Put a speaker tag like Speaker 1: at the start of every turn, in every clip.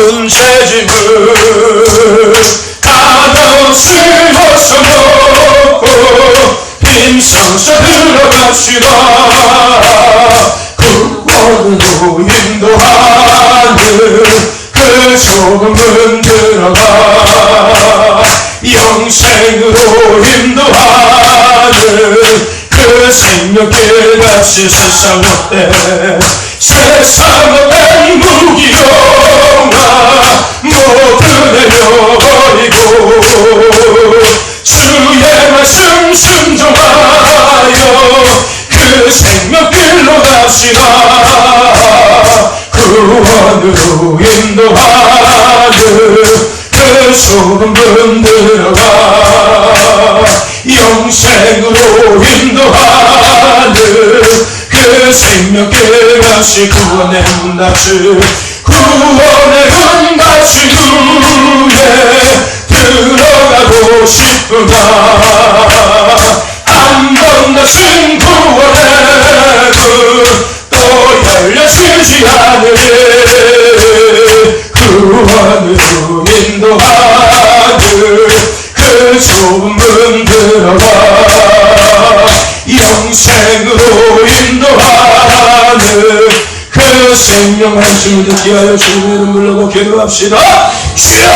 Speaker 1: 모든 죄짐을 한없이 벗어놓고 힘써서 들어갑시다. 구원으로 인도하는 그 소금은 들어가 영생으로 인도하는 그 생명길 값이 세상 어때 세상 어때 무기용아 모두 내려버리고 주의 말씀 순종하여 그 생명길로 갑시다. 구원으로 인도하는 그 소금은 들어가 영생으로 인도하는 그 생명길 값이 구원의 문답을 구원의 문답을 위에 들어가고 싶구나. 한 번 다신 구원의 문 또 열려지지 않으리. 구원으로 인도하는 그 소금은 들어가 영생으로 인도하는 그 생명 말씀을 듣게 하여 주님의 이름 불러고 기도합시다. 주여!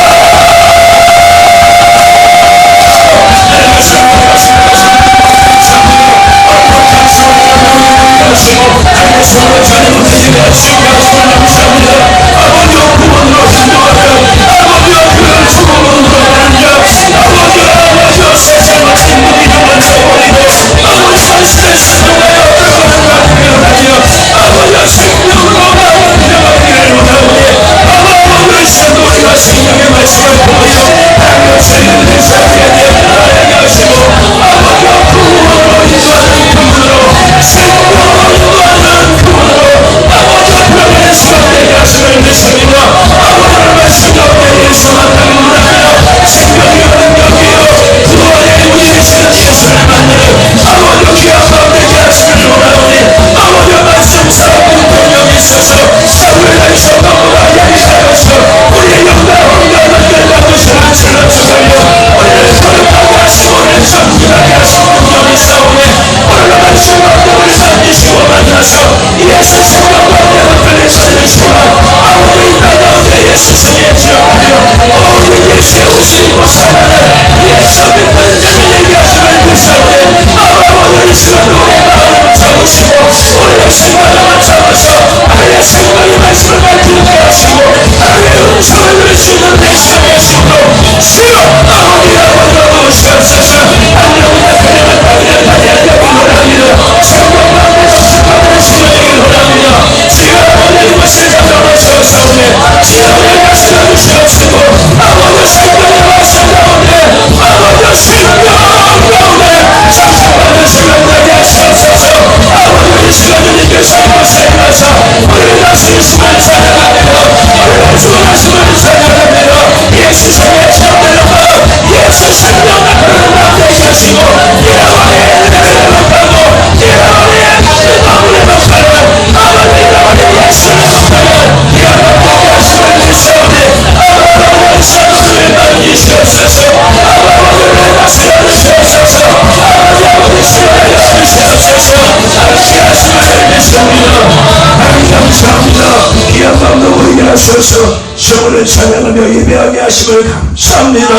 Speaker 2: 주를 찬양하며 예배하게 하심을 감사합니다.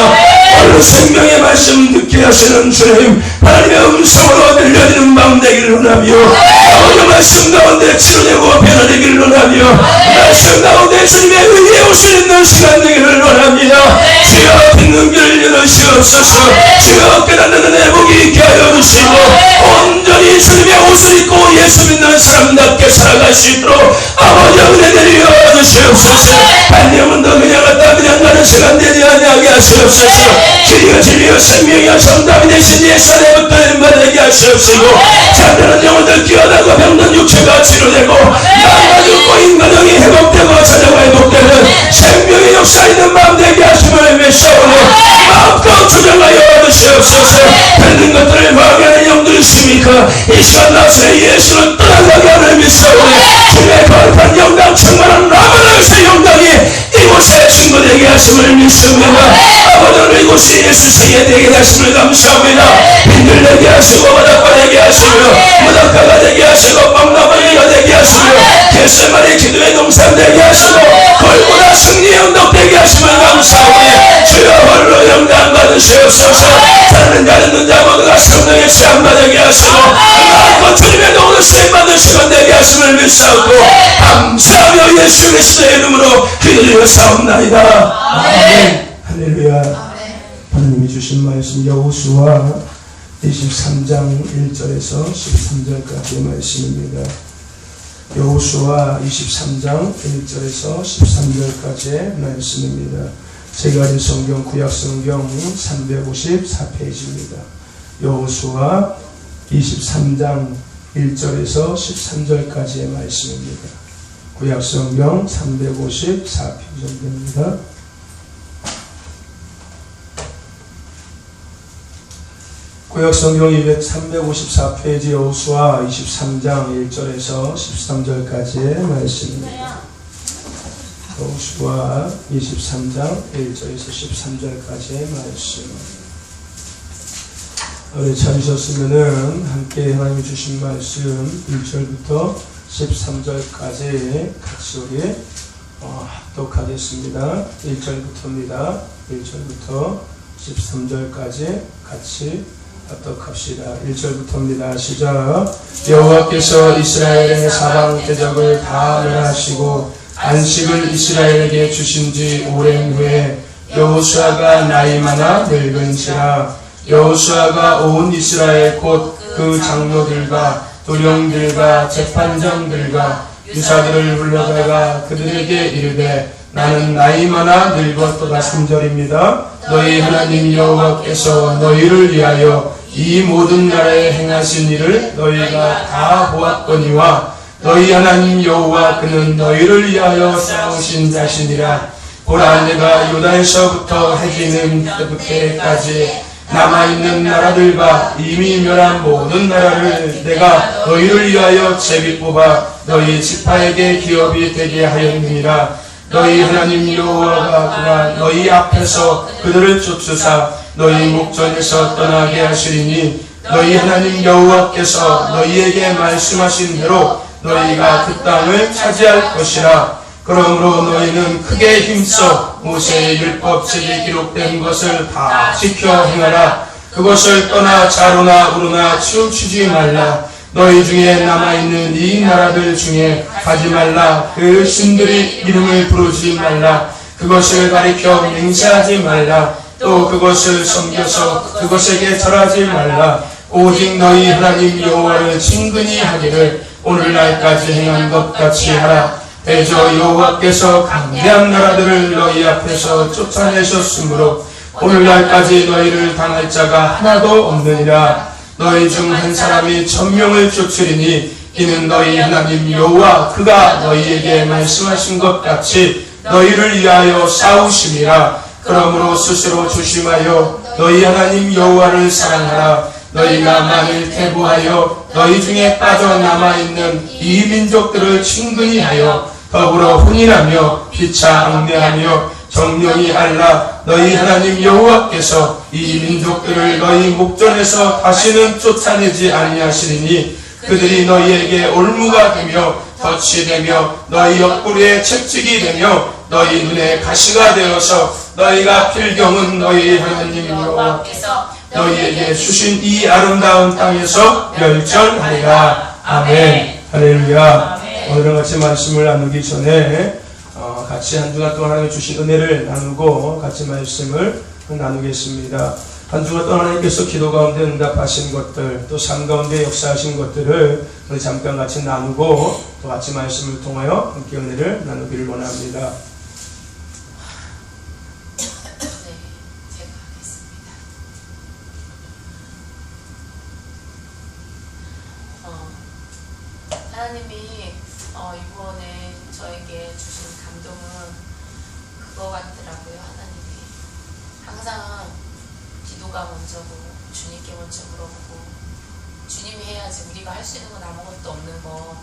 Speaker 2: 오늘 생명의 말씀 듣게 하시는 주님, 하나님의 음성으로 들려지는 밤 되기를 원하며 아버지의 말씀 가운데 치료되고 변화되기를 원하며 말씀 가운데 주님의 의에 오실 있는 시간 되기를 원합니다. 주여 듣는 길을 열으시옵소서. 주여 깨닫는 은혜 복이 있게 하여 주시고 온전히 주님의 옷을 입고 예수 믿는 사람답게 살아갈 수 있도록 아버지 은혜 내려 주시옵소서. 반영은 더 그냥 갔다 그냥 가는 시간 되지 아니하게 하시옵소서. 길이가 진리요 생명이요 정답이 되신 예수 안에 붙들림 받게 하시옵시고 잠드는 영혼들 깨어나고 병든 육체가 치료되고 나가 죽고 인간형이 회복되고 자녀가 회복되는 생명의 역사 있는 마음 되게 하심을 믿사오니 마음껏 주장하여 주시옵소서. 힘든 것들을 파괴하는 영들이 있습니까? 이 시간 나서의 예수는 떠나가게 하는 믿사오니 주의 거룩한 영광 충만한 라마나에서 영광이 이곳에 하심을 믿습니다. 아버지는 이곳이 예수 생애 되게 하심을 감사합니다. 빈들되게 하시고 바닷가 되게 하시며 바닷가가 되게 하시고 빵나무리가 되게 하시며 겟세마네 기도의 동산 되게 하시고 골고다 승리의 언덕 되게 하심을 감사하오니 주여 홀로 영광 받으시옵소서. 사는 자는 눈 자 모두가 성령의 시험 받게 하시고 하나님과 주님의 도우를 수행 받으시고 되게 하심을 믿사옵고 감사하며 예수 그리스도의 이름으로 기도드려 사옵나이다. 아멘. 할렐루야. 하나님이 주신 말씀 여호수아 23장 1절에서 13절까지의 말씀입니다. 여호수아 23장 1절에서 13절까지의 말씀입니다. 제가 가진 성경 구약성경 354페이지입니다. 여호수아 23장 1절에서 13절까지의 말씀입니다. 구약성경 354페이지입니다. 구약성경 354페이지 여호수아 23장 1절에서 13절까지의 말씀입니다. 여호수아 23장 1절에서 13절까지의 말씀. 우리 찾으셨으면은 함께 하나님이 주신 말씀 1절부터 13절까지 같이 우리 합독하겠습니다. 1절부터입니다. 1절부터 13절까지 같이 합독합시다. 1절부터입니다. 시작. 여호와께서 이스라엘의 사방 대적을 다 멸하시고 안식을 이스라엘에게 주신 지 오랜 후에 여호수아가 나이 많아 늙은지라 여호수아가 온 이스라엘 곧 그 장로들과 도령들과 재판장들과 유사들을 불러다가 그들에게 이르되 나는 나이 많아 늙었도다. 3절입니다. 너희 하나님 여호와께서 너희를 위하여 이 모든 나라에 행하신 일을 너희가 다 보았거니와 너희 하나님 여호와 그는 너희를 위하여 싸우신 자신이라. 보라 내가 요단에서부터 해지는 그때까지 남아있는 나라들과 이미 멸한 모든 나라를 내가 너희를 위하여 제비 뽑아 너희 지파에게 기업이 되게 하였느니라. 너희 하나님 여호와가 그가 너희 앞에서 그들을 쫓으사 너희 목전에서 떠나게 하시리니 너희 하나님 여호와께서 너희에게 말씀하신 대로 너희가 그 땅을 차지할 것이라. 그러므로 너희는 크게 힘써 모세의 율법책에 기록된 것을 다 지켜 행하라. 그것을 떠나 좌로나 우로나 치우치지 말라. 너희 중에 남아있는 이 나라들 중에 가지 말라. 그 신들의 이름을 부르지 말라. 그것을 가리켜 맹세하지 말라. 또 그것을 섬겨서 그것에게 절하지 말라. 오직 너희 하나님 여호와를 친근히 하기를 오늘날까지 행한 것 같이 하라. 대저 여호와께서 강대한 나라들을 너희 앞에서 쫓아내셨으므로 오늘날까지 너희를 당할 자가 하나도 없느니라. 너희 중 한 사람이 1000명을 쫓으리니 이는 너희 하나님 여호와 그가 너희에게 말씀하신 것 같이 너희를 위하여 싸우심이라. 그러므로 스스로 조심하여 너희 하나님 여호와를 사랑하라. 너희가 만일 퇴보하여 너희 중에 빠져남아있는 이 민족들을 친근히 하여 더불어 혼인하며 피차 앙내하며 정령이 알라. 너희 하나님 여호와께서 이 민족들을 너희 목전에서 다시는 쫓아내지 아니하시리니 그들이 너희에게 올무가 되며 덫이 되며 너희 옆구리에 채찍이 되며 너희 눈에 가시가 되어서 너희가 필경은 너희 하나님 여호와께서 너희에게 주신 이 아름다운 땅에서 멸절하리라. 아멘. 할렐루야. 오늘은 같이 말씀을 나누기 전에 같이 한 주간 동안 하나님이 주신 은혜를 나누고 같이 말씀을 나누겠습니다. 한 주간 동안 하나님께서 기도 가운데 응답하신 것들, 또 삶 가운데 역사하신 것들을 우리 잠깐 같이 나누고 또 같이 말씀을 통하여 함께 은혜를 나누기를 원합니다.
Speaker 3: 하나님이 이번에 저에게 주신 감동은 그거 같더라고요. 하나님이 항상 기도가 먼저고 주님께 먼저 물어보고 주님이 해야지 우리가 할 수 있는 건 아무것도 없는 거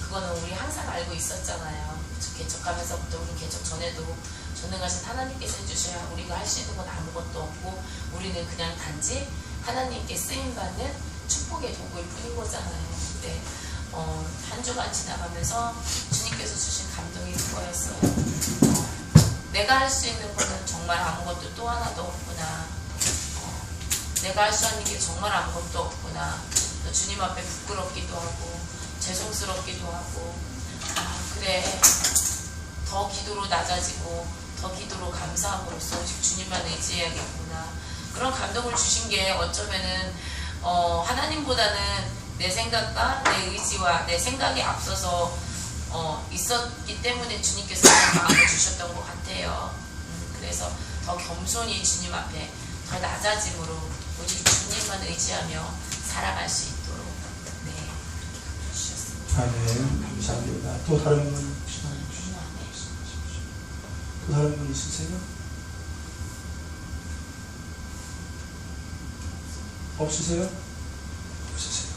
Speaker 3: 그거 그거는 우리 항상 알고 있었잖아요. 개척하면서부터 우리 개척 전에도 전능하신 하나님께서 해주셔야 우리가 할 수 있는 건 아무것도 없고 우리는 그냥 단지 하나님께 쓰임받는 축복의 도구일 뿐인 거잖아요. 근데 한 주간 지나가면서 주님께서 주신 감동이 그거였어요. 내가 할 수 있는 거는 정말 아무것도 또 하나도 없구나. 내가 할 수 있는 게 정말 아무것도 없구나. 또 주님 앞에 부끄럽기도 하고 죄송스럽기도 하고 그래 더 기도로 낮아지고 더 기도로 감사함으로써 오직 주님만 의지해야겠구나. 그런 감동을 주신 게 어쩌면은 하나님보다는 내 생각과 내 의지와 내 생각에 앞서서 있었기 때문에 주님께서 그런 마음을 주셨던 것 같아요. 그래서 더 겸손히 주님 앞에 더 낮아짐으로 오직 주님만 의지하며 살아갈 수 있도록 주셨습니다.
Speaker 2: 아멘. 감사합니다. 또 다른 분? 또 다른 분 있으세요? 없으세요? 없으세요.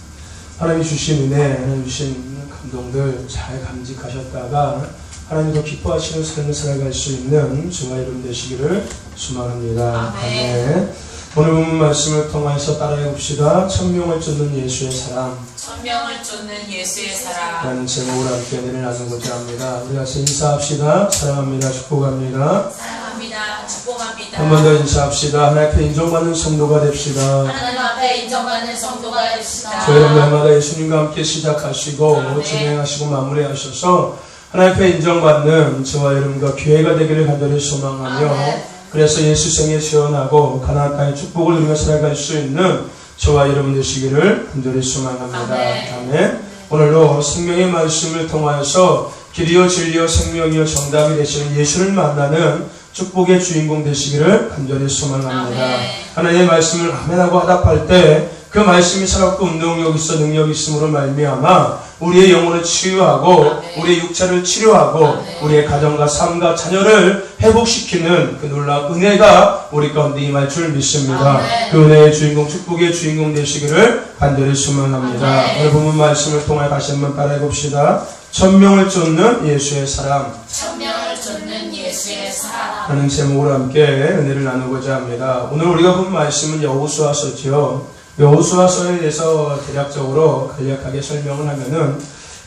Speaker 2: 하나님이 주신 은혜, 하나님 주신 감동들 잘 감직하셨다가 하나님 더 기뻐하시는 삶을 살아갈 수 있는 주와 이름 되시기를 소망합니다. 아멘. 오늘 본문 말씀을 통해서 따라해 봅시다. 천명을 쫓는 예수의 사랑.
Speaker 3: 천명을 쫓는 예수의 사랑.
Speaker 2: 라는 제목으로 함께 은혜를 나누고자 합니다. 우리 같이 인사합시다. 사랑합니다. 축복합니다.
Speaker 3: 사랑합니다. 축복합니다.
Speaker 2: 한 번 더 인사합시다. 하나님 앞에 인정받는 성도가 됩시다.
Speaker 3: 하나님 앞에 인정받는 성도가 됩시다.
Speaker 2: 저희 여러분들마다 예수님과 함께 시작하시고
Speaker 3: 아멘.
Speaker 2: 진행하시고 마무리하셔서 하나님 앞에 인정받는 저와 여러분과 교회가 되기를 간절히 소망하며
Speaker 3: 아멘.
Speaker 2: 그래서 예수생에 시원하고 가나안 땅의 축복을 누리며 살아갈 수 있는 저와 여러분 되시기를 간절히 소망합니다.
Speaker 3: 아멘.
Speaker 2: 아멘. 오늘도 생명의 말씀을 통하여서 길이요 진리요 생명이요 정답이 되시는 예수를 만나는 축복의 주인공 되시기를 간절히 소망합니다.
Speaker 3: 아멘.
Speaker 2: 하나님의 말씀을 아멘하고 화답할 때 그 말씀이 살았고 운동력 있어 능력 있음으로 말미암아 우리의 영혼을 치유하고
Speaker 3: 아멘.
Speaker 2: 우리의 육체를 치료하고
Speaker 3: 아멘.
Speaker 2: 우리의 가정과 삶과 자녀를 회복시키는 그 놀라운 은혜가 우리 가운데 임할 줄 믿습니다.
Speaker 3: 아멘.
Speaker 2: 그 은혜의 주인공 축복의 주인공 되시기를 간절히 소망합니다.
Speaker 3: 아멘.
Speaker 2: 오늘 본문 말씀을 통해 다시 한번 따라해 봅시다. 천명을 쫓는 예수의 사랑
Speaker 3: 천명을 쫓는 예수의 사랑.
Speaker 2: 하는 제목으로 함께 은혜를 나누고자 합니다. 오늘 우리가 본 말씀은 여호수아서죠. 여호수아서에 대해서 대략적으로 간략하게 설명을 하면은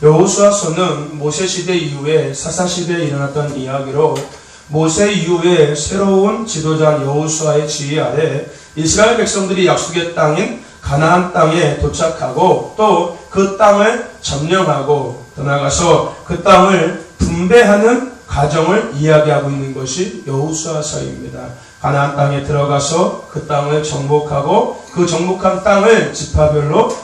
Speaker 2: 여호수아서는 모세 시대 이후에 사사 시대에 일어났던 이야기로 모세 이후에 새로운 지도자 여호수아의 지휘 아래 이스라엘 백성들이 약속의 땅인 가나안 땅에 도착하고 또 그 땅을 점령하고 더 나아가서 그 땅을 분배하는 과정을 이야기하고 있는 것이 여호수아서입니다. 가나안 땅에 들어가서 그 땅을 정복하고 그 정복한 땅을 지파별로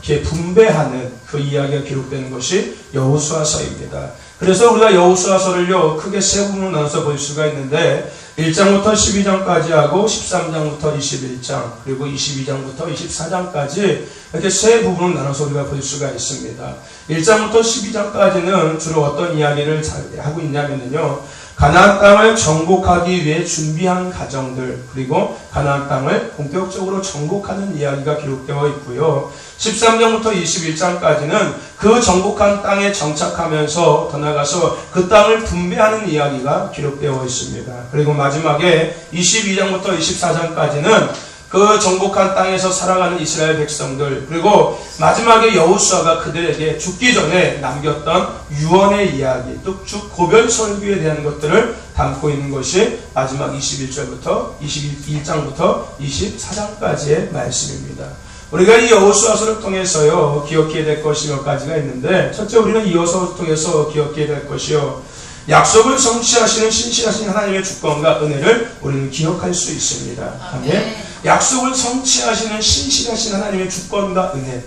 Speaker 2: 이렇게 분배하는 그 이야기가 기록되는 것이 여호수아서입니다. 그래서 우리가 여호수아서를요 크게 세 부분으로 나눠서 볼 수가 있는데 1장부터 12장까지 하고 13장부터 21장 그리고 22장부터 24장까지 이렇게 세 부분으로 나눠서 우리가 볼 수가 있습니다. 1장부터 12장까지는 주로 어떤 이야기를 하고 있냐면요. 가나안 땅을 정복하기 위해 준비한 과정들 그리고 가나안 땅을 본격적으로 정복하는 이야기가 기록되어 있고요. 13장부터 21장까지는 그 정복한 땅에 정착하면서 더 나아가서 그 땅을 분배하는 이야기가 기록되어 있습니다. 그리고 마지막에 22장부터 24장까지는 그 정복한 땅에서 살아가는 이스라엘 백성들 그리고 마지막에 여호수아가 그들에게 죽기 전에 남겼던 유언의 이야기 또 고별 설교에 대한 것들을 담고 있는 것이 마지막 21절부터 21장부터 24장까지의 말씀입니다. 우리가 이 여호수아서를 통해서요 기억해야 될 것이 몇 가지가 있는데 첫째 우리는 이 여호수아서를 통해서 기억해야 될 것이요 약속을 성취하시는 신실하신 하나님의 주권과 은혜를 우리는 기억할 수 있습니다. 아멘. 약속을 성취하시는 신실하신 하나님의 주권과 은혜.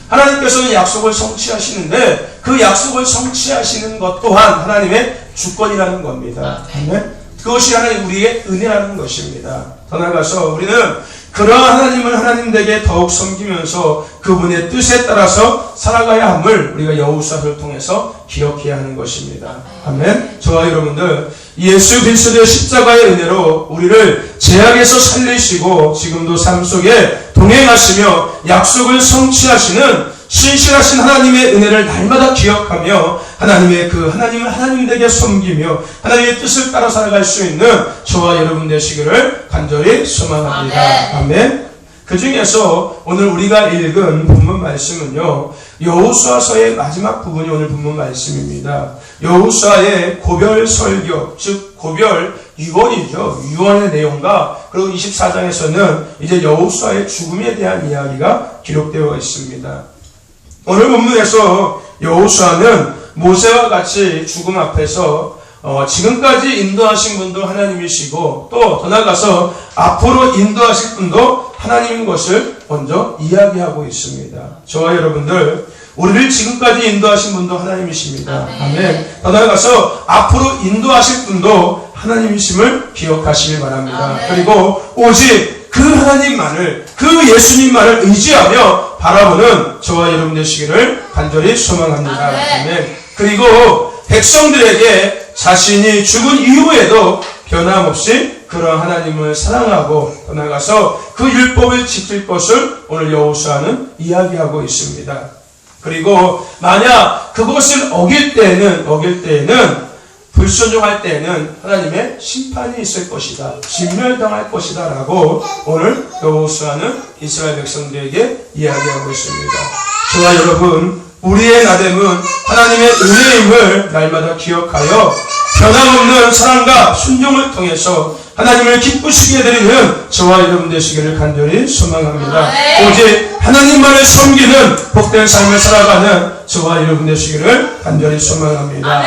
Speaker 2: 하나님께서는 약속을 성취하시는데 그 약속을 성취하시는 것 또한 하나님의 주권이라는 겁니다. 아멘. 그것이 하나님 우리의 은혜라는 것입니다. 더 나아가서 우리는 그러한 하나님을 하나님에게 더욱 섬기면서 그분의 뜻에 따라서 살아가야 함을 우리가 여호수아서를 통해서 기억해야 하는 것입니다. 아멘. 저와 여러분들 예수 그리스도의 십자가의 은혜로 우리를 죄악에서 살리시고 지금도 삶 속에 동행하시며 약속을 성취하시는
Speaker 1: 신실하신 하나님의 은혜를 날마다 기억하며 하나님의 그 하나님을 하나님에게 섬기며 하나님의 뜻을 따라 살아갈 수 있는 저와 여러분 되시기를 간절히 소망합니다. 아멘. 그 중에서 오늘 우리가 읽은 본문 말씀은요, 여호수아서의 마지막 부분이 오늘 본문 말씀입니다. 여호수아의 고별 설교, 즉 고별 유언이죠. 유언의 내용과 그리고 24장에서는 이제 여호수아의 죽음에 대한 이야기가 기록되어 있습니다. 오늘 본문에서 여호수아는 모세와 같이 죽음 앞에서 지금까지 인도하신 분도 하나님이시고 또 더 나아가서 앞으로 인도하실 분도 하나님인 것을 먼저 이야기하고 있습니다. 저와 여러분들, 우리를 지금까지 인도하신 분도 하나님이십니다. 아멘. 더 나아가서 앞으로 인도하실 분도 하나님이심을 기억하시길 바랍니다. 그리고 오직 그 하나님만을, 그 예수님만을 의지하며 바라보는 저와 여러분 되시기를 간절히 소망합니다. 아멘. 그리고 백성들에게 자신이 죽은 이후에도 변함없이 그런 하나님을 사랑하고 더 나아가서 그 율법을 지킬 것을 오늘 여호수아는 이야기하고 있습니다. 그리고 만약 그것을 어길 때에는 불순종할 때에는 하나님의 심판이 있을 것이다, 진멸당할 것이다 라고 오늘 여호수아는 이스라엘 백성들에게 이야기하고 있습니다. 저와 여러분, 우리의 나됨은 하나님의 은혜임을 날마다 기억하여 변함없는 사랑과 순종을 통해서 하나님을 기쁘시게 드리는 저와 여러분 되시기를 간절히 소망합니다. 오직 하나님만을 섬기는 복된 삶을 살아가는 저와 여러분 되시기를 간절히 소망합니다.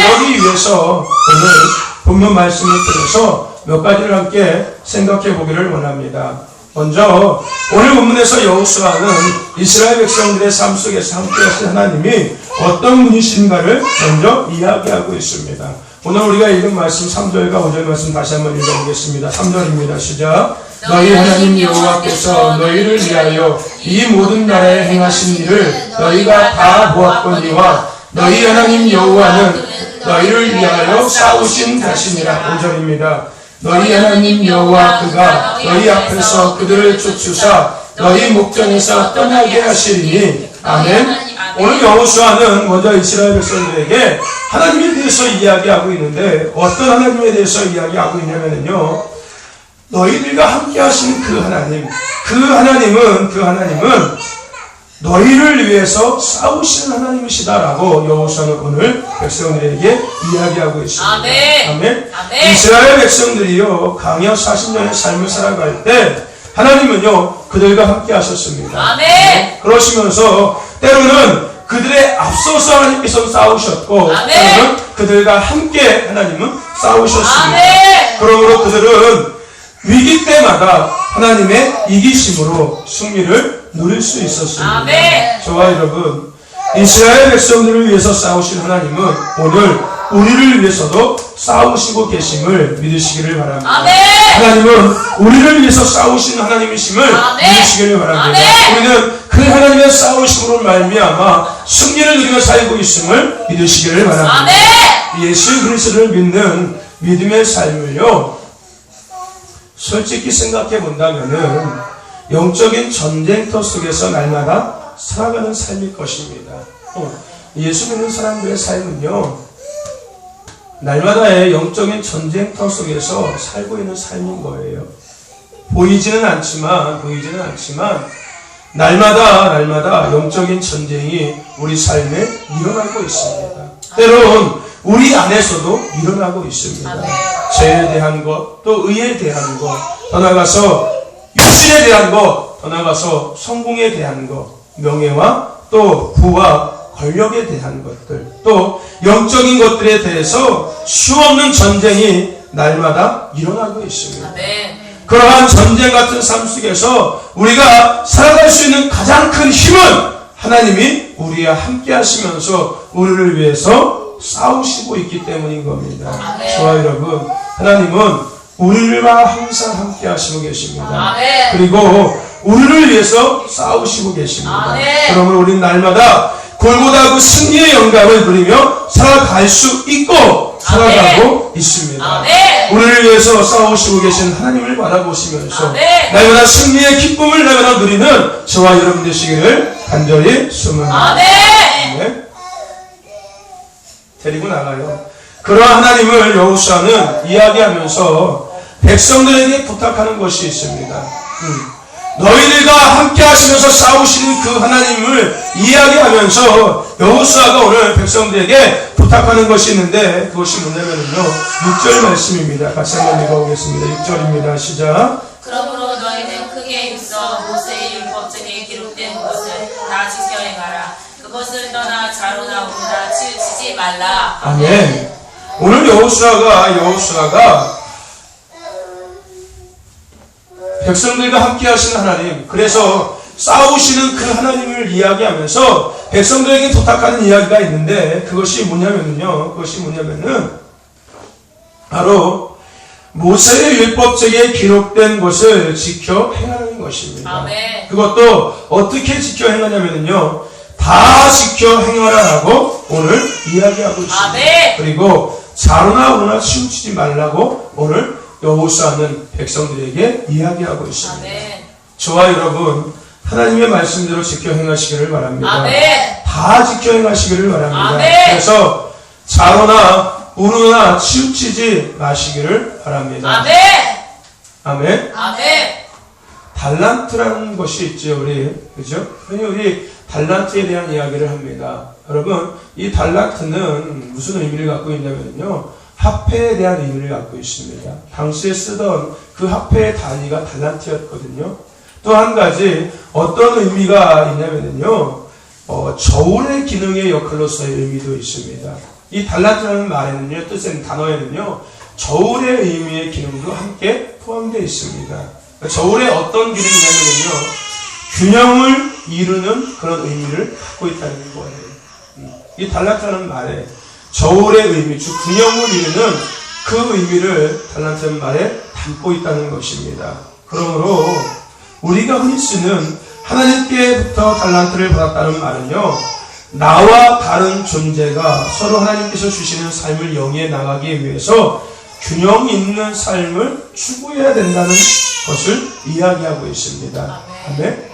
Speaker 1: 그러기 위해서 오늘 본문 말씀을 통해서 몇 가지를 함께 생각해 보기를 원합니다. 먼저 오늘 본문에서 여호수아는 이스라엘 백성들의 삶 속에서 함께하신 하나님이 어떤 분이신가를 먼저 이야기하고 있습니다. 오늘 우리가 읽은 말씀 3절과 5절 말씀 다시 한번 읽어보겠습니다. 3절입니다. 시작. 너희 하나님 여호와께서 너희를 위하여 이 모든 나라에 행하신 일을 너희가 다 보았거니와 너희 하나님 여호와는 너희를 위하여 싸우신 자신이라. 5절입니다. 너희 하나님 여호와 그가 너희 앞에서 그들을 쫓으사 너희 목전에서 떠나게 하시리니. 아멘. 오늘 여호수아는 먼저 이스라엘 백성들에게 하나님에 대해서 이야기하고 있는데 어떤 하나님에 대해서 이야기하고 있냐면요, 너희들과 함께 하신 그 하나님은 너희를 위해서 싸우시는 하나님이시다라고 여호수아는 오늘 백성들에게 이야기하고 있습니다. 아멘. 이스라엘 백성들이요, 광야 40년의 삶을 살아갈 때 하나님은요 그들과 함께 하셨습니다. 그러시면서 때로는 그들의 앞서서 하나님께서 싸우셨고 때로는 그들과 함께 하나님은 싸우셨습니다. 그러므로 그들은 위기 때마다 하나님의 이기심으로 승리를 누릴 수 있었습니다. 저와 여러분, 이스라엘 백성들을 위해서 싸우신 하나님은 오늘 우리를 위해서도 싸우시고 계심을 믿으시기를 바랍니다. 하나님은 우리를 위해서 싸우시는 하나님이심을 믿으시기를 바랍니다. 우리는 그 하나님의 싸우심으로 말미암아 승리를 누리며 살고 있음을 믿으시기를 바랍니다. 예수 그리스도를 믿는 믿음의 삶을요, 솔직히 생각해 본다면은 영적인 전쟁터 속에서 날마다 살아가는 삶일 것입니다. 예수 믿는 사람들의 삶은요, 날마다의 영적인 전쟁터 속에서 살고 있는 삶인 거예요. 보이지는 않지만 날마다 영적인 전쟁이 우리 삶에 일어나고 있습니다. 때론 우리 안에서도 일어나고 있습니다. 죄에 대한 것, 또 의에 대한 것, 더 나아가서 육신에 대한 것, 더 나아가서 성공에 대한 것, 명예와 또 부와 권력에 대한 것들, 또 영적인 것들에 대해서 수없는 전쟁이 날마다 일어나고 있습니다. 그러한 전쟁 같은 삶 속에서 우리가 살아갈 수 있는 가장 큰 힘은 하나님이 우리와 함께 하시면서 우리를 위해서 싸우시고 있기 때문인 겁니다. 저와 여러분, 하나님은 우리와 항상 함께 하시고 계십니다. 그리고 우리를 위해서 싸우시고 계십니다. 그러므로 우리는 날마다 골고다 그 승리의 영광을 누리며 살아갈 수 있고 살아가고 있습니다. 우리를 위해서 싸우시고 계신 하나님을 바라보시면서 날마다 승리의 기쁨을 날마다 누리는 저와 여러분 되시기를 간절히 소망합니다.
Speaker 3: 아멘.
Speaker 1: 네. 데리고 나가요. 그러한 하나님을 여호수아는 이야기하면서 백성들에게 부탁하는 것이 있습니다. 너희들과 함께 하시면서 싸우시는 그 하나님을 이야기하면서 여호수아가 오늘 백성들에게 부탁하는 것이 있는데 그것이 뭐냐면요 6절 말씀입니다. 같이 한번 읽어보겠습니다. 6절입니다. 시작.
Speaker 3: 그러므로 너희는 크게 힘써 모세의 율법책에 기록된 것을 다 지켜 행하라. 그것을 떠나 좌로나 우로나 치우치지 말라.
Speaker 1: 아멘. 오늘 여호수아가 백성들과 함께 하시는 하나님, 그래서 싸우시는 그 하나님을 이야기하면서 백성들에게 부탁하는 이야기가 있는데 그것이 뭐냐면은 바로 모세의 율법책에 기록된 것을 지켜 행하는 것입니다.
Speaker 3: 아멘.
Speaker 1: 그것도 어떻게 지켜 행하냐면요 다 지켜 행하라라고 오늘 이야기하고 있습니다.
Speaker 3: 아멘.
Speaker 1: 그리고 좌로나 우로나 치우치지 말라고 오늘 여호수아는 백성들에게 이야기하고 있습니다.
Speaker 3: 아멘.
Speaker 1: 저와 여러분 하나님의 말씀대로 지켜 행하시기를 바랍니다.
Speaker 3: 아멘.
Speaker 1: 다 지켜 행하시기를 바랍니다.
Speaker 3: 아멘.
Speaker 1: 그래서 좌로나 우로나 치우치지 마시기를 바랍니다.
Speaker 3: 아멘.
Speaker 1: 아멘.
Speaker 3: 아멘.
Speaker 1: 달란트라는 것이 있죠, 그죠? 우리 달란트에 대한 이야기를 합니다. 여러분, 이 달란트는 무슨 의미를 갖고 있냐면요, 화폐에 대한 의미를 갖고 있습니다. 당시에 쓰던 그 화폐의 단위가 달란트였거든요. 또 한 가지 어떤 의미가 있냐면요, 저울의 기능의 역할로서의 의미도 있습니다. 이 달란트라는 말에는요, 뜻은 단어에는요, 저울의 의미의 기능도 함께 포함되어 있습니다. 저울의 어떤 기능이냐면요, 균형을 이루는 그런 의미를 갖고 있다는 거예요. 이 달란트라는 말에 저울의 의미, 즉 균형을 이루는 그 의미를 달란트라는 말에 담고 있다는 것입니다. 그러므로 우리가 흔히 쓰는 하나님께부터 달란트를 받았다는 말은요, 나와 다른 존재가 서로 하나님께서 주시는 삶을 영위해 나가기 위해서 균형 있는 삶을 추구해야 된다는 것을 이야기하고 있습니다. 아멘.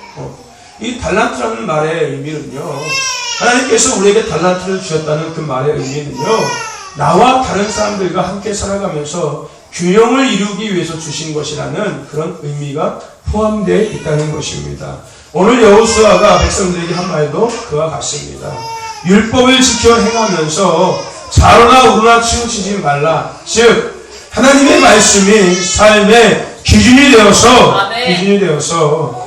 Speaker 1: 이 달란트라는 말의 의미는요, 하나님께서 우리에게 달란트를 주셨다는 그 말의 의미는요, 나와 다른 사람들과 함께 살아가면서 균형을 이루기 위해서 주신 것이라는 그런 의미가 포함되어 있다는 것입니다. 오늘 여호수아가 백성들에게 한 말도 그와 같습니다. 율법을 지켜 행하면서 좌로나 우로나 치우치지 말라. 즉 하나님의 말씀이 삶의 기준이 되어서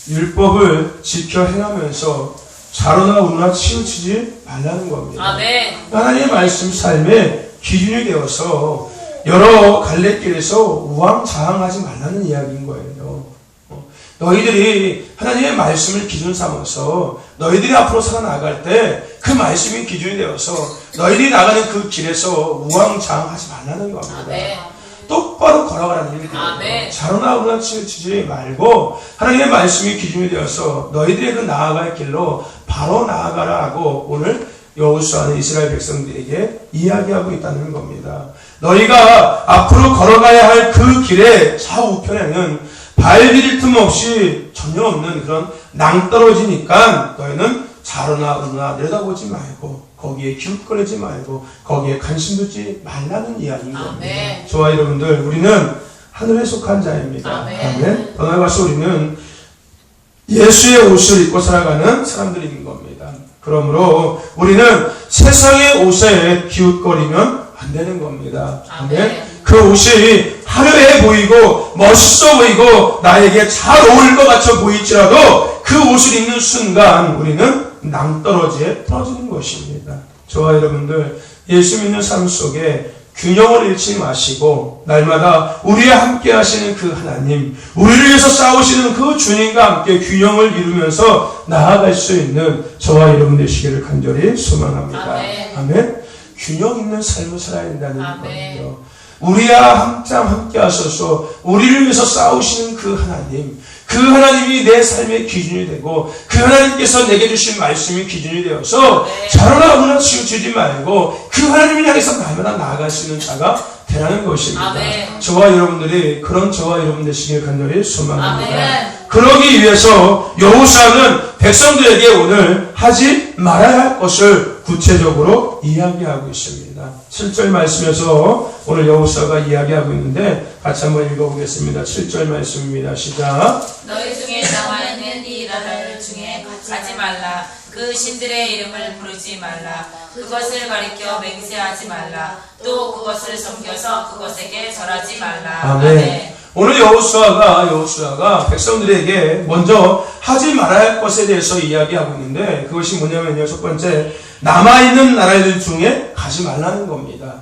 Speaker 1: 율법을 지켜 행하면서 좌로나 우로나 치우치지 말라는 겁니다.
Speaker 3: 아멘.
Speaker 1: 하나님의 말씀 삶의 기준이 되어서 여러 갈래길에서 우왕좌왕하지 말라는 이야기인 거예요. 너희들이 하나님의 말씀을 기준 삼아서 너희들이 앞으로 살아나갈 때 그 말씀이 기준이 되어서 너희들이 나가는 그 길에서 우왕좌왕하지 말라는 겁니다.
Speaker 3: 아멘.
Speaker 1: 똑바로 걸어가라는 얘기예요.
Speaker 3: 아멘.
Speaker 1: 좌로나 우로나 치우치지 말고 하나님의 말씀이 기준이 되어서 너희들의 그 나아갈 길로 바로 나아가라고 오늘 여호수아는 이스라엘 백성들에게 이야기하고 있다는 겁니다. 너희가 앞으로 걸어가야 할 그 길의 좌우편에는 발 디딜 틈 없이 전혀 없는 그런 낭떠러지니까 너희는 좌로나 우로나 내려다보지 말고 거기에 기웃거리지 말고 거기에 관심 두지 말라는 이야기인 겁니다.
Speaker 3: 아멘.
Speaker 1: 저와 여러분들, 우리는 하늘에 속한 자입니다.
Speaker 3: 아멘.
Speaker 1: 더 나아가서 우리는 예수의 옷을 입고 살아가는 사람들인 겁니다. 그러므로 우리는 세상의 옷에 기웃거리면 안 되는 겁니다.
Speaker 3: 아멘.
Speaker 1: 그 옷이 화려해 보이고 멋있어 보이고 나에게 잘 어울릴 것 같아 보일지라도 그 옷을 입는 순간 우리는 낭떠러지에 떨어지는 것입니다. 저와 여러분들, 예수 믿는 삶 속에 균형을 잃지 마시고 날마다 우리와 함께 하시는 그 하나님, 우리를 위해서 싸우시는 그 주님과 함께 균형을 이루면서 나아갈 수 있는 저와 여러분 되시기를 간절히 소망합니다.
Speaker 3: 아멘.
Speaker 1: 아멘. 균형 있는 삶을 살아야 된다는
Speaker 3: 아멘.
Speaker 1: 거예요. 우리와 항상 함께 하셔서 우리를 위해서 싸우시는 그 하나님, 그 하나님이 내 삶의 기준이 되고 그 하나님께서 내게 주신 말씀이 기준이 되어서 저러나 아무나 치우치지 말고 그 하나님을 향해서 날마다 나아갈 수 있는 자가 되라는 것입니다.
Speaker 3: 아멘.
Speaker 1: 저와 여러분들이 그런 저와 여러분 되시길 간절히 소망합니다.
Speaker 3: 아멘.
Speaker 1: 그러기 위해서 여호수아는 백성들에게 오늘 하지 말아야 할 것을 구체적으로 이야기하고 있습니다. 7절 말씀에서 오늘 여호수아가 이야기하고 있는데 같이 한번 읽어보겠습니다. 7절 말씀입니다. 시작.
Speaker 3: 너희 중에 나와 있는 이 나라들 중에 가지 말라. 그 신들의 이름을 부르지 말라. 그것을 가리켜 맹세하지 말라. 또 그것을 섬겨서 그것에게 절하지 말라.
Speaker 1: 아멘. 오늘 여호수아가 백성들에게 먼저 하지 말아야 할 것에 대해서 이야기하고 있는데 그것이 뭐냐면요. 첫 번째, 남아있는 나라들 중에 가지 말라는 겁니다.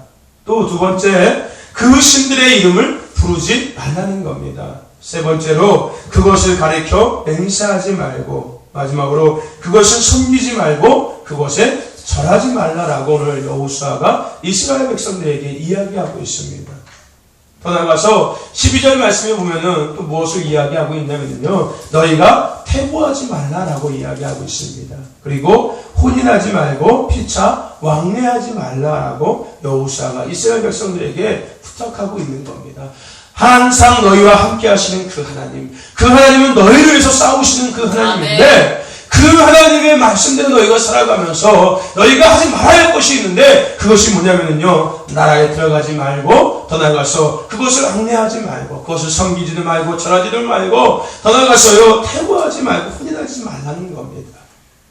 Speaker 1: 또 두 번째, 그 신들의 이름을 부르지 말라는 겁니다. 세 번째로, 그것을 가리켜 맹세하지 말고, 마지막으로 그것을 섬기지 말고 그것에 절하지 말라라고 오늘 여호수아가 이스라엘 백성들에게 이야기하고 있습니다. 더 나아가서 12절 말씀에 보면은 또 무엇을 이야기하고 있냐면요. 너희가 태보하지 말라라고 이야기하고 있습니다. 그리고 혼인하지 말고 피차 왕래하지 말라라고 여호수아가 이스라엘 백성들에게 부탁하고 있는 겁니다. 항상 너희와 함께 하시는 그 하나님, 그 하나님은 너희를 위해서 싸우시는 그 하나님인데 그 하나님의 말씀대로 너희가 살아가면서 너희가 하지 말아야 할 것이 있는데 그것이 뭐냐면요. 나라에 들어가지 말고 더 나아가서 그것을 악례하지 말고 그것을 섬기지도 말고 절하지도 말고 더 나아가서요. 태고하지 말고 혼인하지 말라는 겁니다.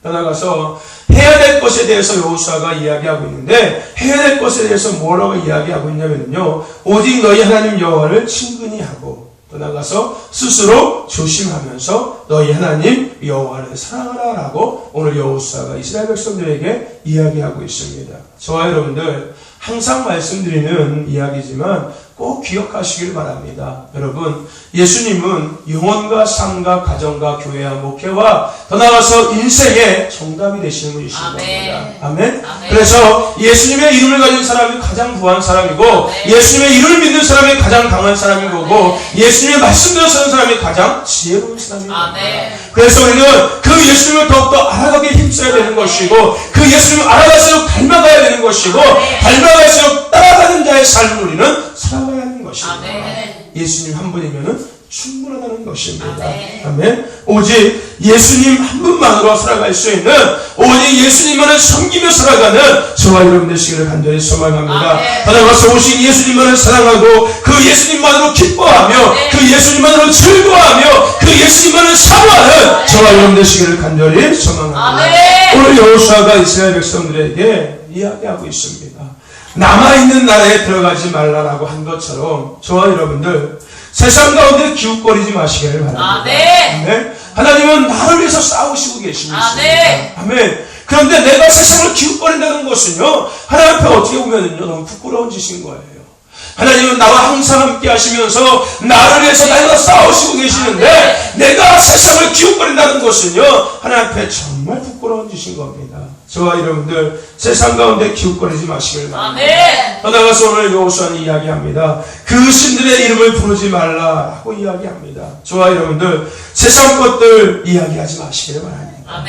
Speaker 1: 더 나아가서 해야 될 것에 대해서 여호수아가 이야기하고 있는데 해야 될 것에 대해서 뭐라고 이야기하고 있냐면요. 오직 너희 하나님 여호와를 친근히 하고 또 나가서 스스로 조심하면서 너희 하나님 여호와를 사랑하라라고 오늘 여호수아가 이스라엘 백성들에게 이야기하고 있습니다. 저와 여러분들 항상 말씀드리는 이야기지만 꼭 기억하시길 바랍니다. 여러분, 예수님은 영혼과 삶과 가정과 교회와 목회와 더 나아가서 인생의 정답이 되시는 분이신 겁니다. 아멘. 그래서 예수님의 이름을 가진 사람이 가장 부한 사람이고 예수님의 이름을 믿는 사람이 가장 강한 사람인 거고 예수님의 말씀대로 사는 사람이 가장 지혜로운 사람입니다. 그래서 우리는 그 예수님을 더욱더 알아가기에 힘써야 되는 것이고 그 예수님을 알아갈수록 닮아가야 되는 것이고 닮아갈수록 따라가는 자의 삶을 우리는 살아가야 하는 것입니다. 예수님 한 분이면 충분하다는 것입니다. 아멘. 오직 예수님 한 분만으로 살아갈 수 있는 오직 예수님만을 섬기며 살아가는 저와 여러분 되시기를 간절히 소망합니다. 따라가서 오신 예수님만을 사랑하고 그 예수님만으로 기뻐하며 그 예수님만으로 즐거워하며 그 예수님만을 사모하는 저와 여러분 되시기를 간절히 소망합니다. 오늘 여호수아가 이스라엘 백성들에게 이야기하고 있습니다. 남아있는 나라에 들어가지 말라라고 한 것처럼 저와 여러분들 세상 가운데 기웃거리지 마시기를 바랍니다. 아멘. 하나님은 나를 위해서 싸우시고 계시고 있습니다. 아멘. 그런데 내가 세상을 기웃거린다는 것은요, 하나님 앞에 어떻게 보면은요, 너무 부끄러운 짓인 거예요. 하나님은 나와 항상 함께 하시면서 나를 위해서 나와 싸우시고 계시는데 내가 세상을 기웃거린다는 것은요, 하나님 앞에 정말 부끄러운 짓인 겁니다. 저와 여러분들 세상 가운데 기웃거리지 마시길 바랍니다. 더 나아가서 오늘 여호수아는 이야기합니다. 그 신들의 이름을 부르지 말라라고 이야기합니다. 저와 여러분들 세상 것들 이야기하지 마시기를 바랍니다.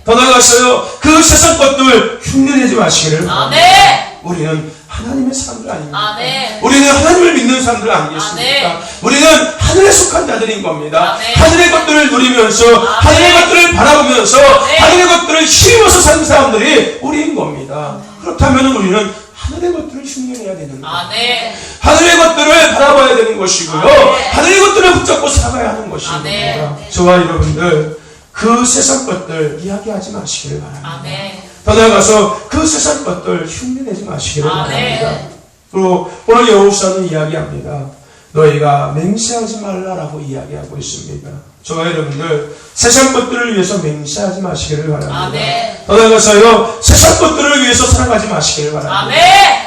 Speaker 1: 더 나아가서요, 그 세상 것들 흉내내지 마시기를 바랍니다. 우리는 하나님의 사람들 아닙니까? 우리는 하나님을 믿는 사람들 아니겠습니까? 우리는 하늘에 속한 자들인 겁니다. 하늘의 것들을 누리면서 하늘의 것들을 바라보면서 하늘의 것들을 힘입어서 사는 사람들이 우리인 겁니다. 그렇다면 우리는 하늘의 것들을 흉내내야 되는 거예요. 하늘의 것들을 바라봐야 되는 것이고요. 하늘의 것들을 붙잡고 살아가야 하는 것입니다. 저와 여러분들 그 세상 것들 이야기하지 마시기를 바랍니다. 더 나아가서 그 세상 것들 흉내내지 마시기를 바랍니다. 그리고 오늘 여호수아는 이야기합니다. 너희가 맹세하지 말라라고 이야기하고 있습니다. 저와 여러분들 세상 것들을 위해서 맹세하지 마시기를 바랍니다. 더 나아가서요, 세상 것들을 위해서 살아가지 마시기를 바랍니다.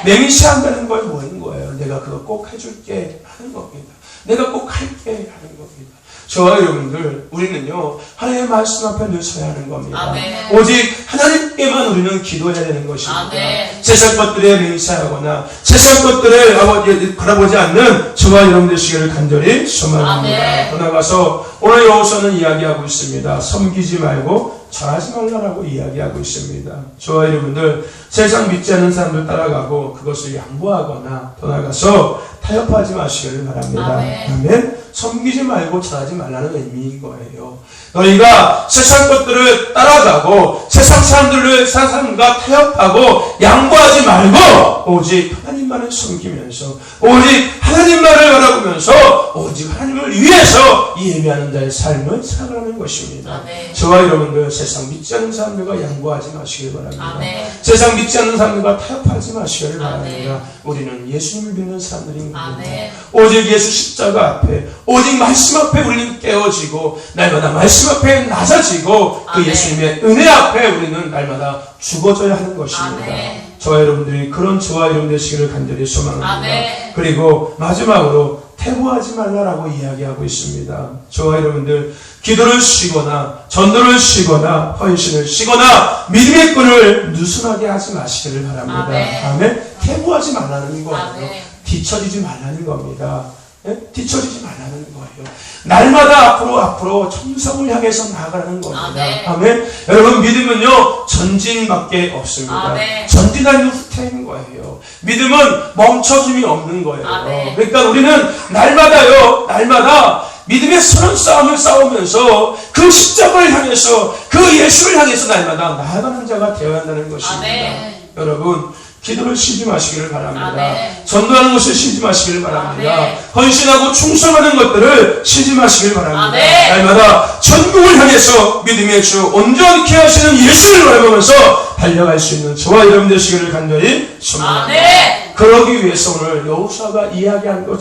Speaker 1: 맹세한다는 건 뭐인 거예요? 내가 그거 꼭 해줄게 하는 겁니다. 내가 꼭 할게 하는 겁니다. 저와 여러분들, 우리는요, 하나님의 말씀 앞에 늘 서야 하는 겁니다.
Speaker 3: 아멘.
Speaker 1: 오직 하나님께만 우리는 기도해야 되는 것입니다.
Speaker 3: 아멘.
Speaker 1: 세상 것들에 맹세하거나 세상 것들을 바라보지 않는 저와 여러분들 되시기를 간절히 소망합니다.
Speaker 3: 아멘.
Speaker 1: 더 나아가서 오늘 여호수아는 이야기하고 있습니다. 섬기지 말고 절하지 말라라고 이야기하고 있습니다. 저와 여러분들, 세상 믿지 않는 사람들 따라가고 그것을 양보하거나 더 나아가서 타협하지 마시기를 바랍니다.
Speaker 3: 아멘.
Speaker 1: 아멘. 섬기지 말고 절하지 말라는 의미인 거예요. 너희가 세상 것들을 따라가고 세상 사람과 타협하고 양보하지 말고 오직 하나님만을 섬기면서 오직 하나님만을 바라보면서 오직 하나님을 위해서 예배하는 자의 삶을 살아가는 것입니다.
Speaker 3: 아멘.
Speaker 1: 저와 여러분들, 세상 믿지 않는 사람들과 양보하지 마시길 바랍니다.
Speaker 3: 아멘.
Speaker 1: 세상 믿지 않는 사람들과 타협하지 마시길
Speaker 3: 아멘.
Speaker 1: 바랍니다. 우리는 예수님을 믿는 사람들인 겁니다.
Speaker 3: 아멘.
Speaker 1: 오직 예수 십자가 앞에, 오직 말씀 앞에 우리는 깨어지고 날마다 말씀 앞에 낮아지고 그
Speaker 3: 아멘.
Speaker 1: 예수님의 은혜 앞에 우리는 날마다 죽어져야 하는 것입니다.
Speaker 3: 아멘.
Speaker 1: 저와 여러분들이 그런 저와 여러분 되시기를 간절히 소망합니다.
Speaker 3: 아멘.
Speaker 1: 그리고 마지막으로 태보하지 말라라고 이야기하고 있습니다. 저와 여러분들, 기도를 쉬거나 전도를 쉬거나 헌신을 쉬거나 믿음의 끈을 느슨하게 하지 마시기를 바랍니다.
Speaker 3: 아멘.
Speaker 1: 아멘. 태보하지 말라는 거예요.
Speaker 3: 아멘.
Speaker 1: 뒤처지지 말라는 겁니다. 예? 뒤처지지 말라는 거예요. 날마다 앞으로 천성을 향해서 나아가는 겁니다.
Speaker 3: 아멘.
Speaker 1: 아멘. 여러분, 믿음은요, 전진밖에 없습니다.
Speaker 3: 아멘.
Speaker 1: 전진하는 후퇴인 거예요. 믿음은 멈춰짐이 없는 거예요.
Speaker 3: 아멘.
Speaker 1: 그러니까 우리는 날마다 믿음의 선한 싸움을 싸우면서 그 십자가를 향해서 그 예수를 향해서 날마다 나아가는 자가 되어야 한다는 것입니다.
Speaker 3: 아멘.
Speaker 1: 여러분, 기도를 쉬지 마시기를 바랍니다.
Speaker 3: 아멘.
Speaker 1: 전도하는 것을 쉬지 마시기를 바랍니다.
Speaker 3: 아멘.
Speaker 1: 헌신하고 충성하는 것들을 쉬지 마시기를 바랍니다.
Speaker 3: 아멘.
Speaker 1: 날마다 천국을 향해서 믿음의 주 온전케 하시는 예수를 바라보면서 달려갈 수 있는 저와 여러분 되시기를 간절히 소망합니다.
Speaker 3: 아멘.
Speaker 1: 그러기 위해서 오늘 여호수아가 이야기한 것